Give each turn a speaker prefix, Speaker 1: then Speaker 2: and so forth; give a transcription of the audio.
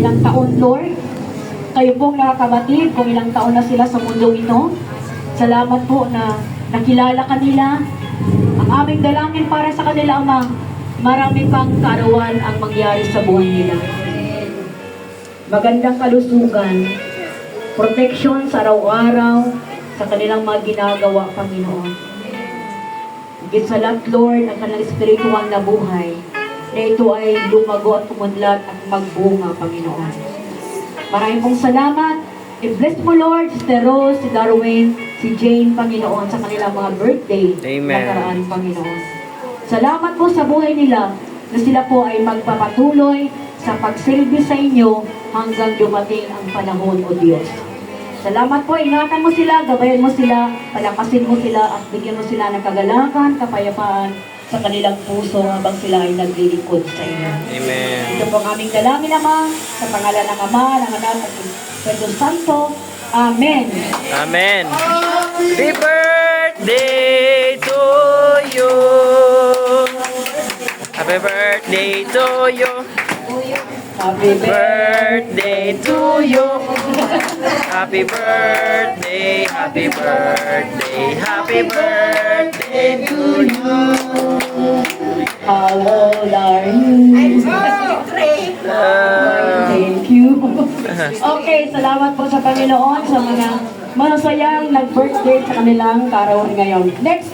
Speaker 1: ilang taon, Lord. Kayo pong nakakabatid kung ilang taon na sila sa mundo ito. Salamat po na nakilala kanila. Ang aming dalangin para sa kanila, Ama, marami pang kaarawan ang mangyari sa buhay nila. Magandang kalusugan, protection sa araw-araw, sa kanilang mga ginagawa, Panginoon. Higit sa lahat, Lord, ang kanilang espiritual na buhay, na ito ay lumago at tumunlad at magbunga, Panginoon. Maraming pong salamat. I-bless mo, Lord, si Rose, si Darwin, si Jane, Panginoon, sa kanilang mga birthday na karaan, Panginoon. Salamat po sa buhay nila na sila po ay magpapatuloy sa pagsilbi sa inyo hanggang dumating ang panahon, O Diyos. Salamat po, ingatan mo sila, gabayan mo sila, palakasin mo sila, at bigyan mo sila ng kagalakan, kapayapaan sa kanilang puso habang sila ay naglilingkod sa inyo.
Speaker 2: Amen.
Speaker 1: Ito po ang aming dalangin, Ama, sa pangalan ng Ama, ng Anak, at ng Espiritu Santo. Amen.
Speaker 2: Amen. Happy birthday to you. Happy birthday to you.
Speaker 1: Happy
Speaker 2: Birthday to you. Happy birthday, happy birthday, happy birthday to you.
Speaker 1: How old are you? Thank you. Okay, salamat po sa Panginoon sa mga masayang nag-birthday sa kanilang karawan ngayon. Next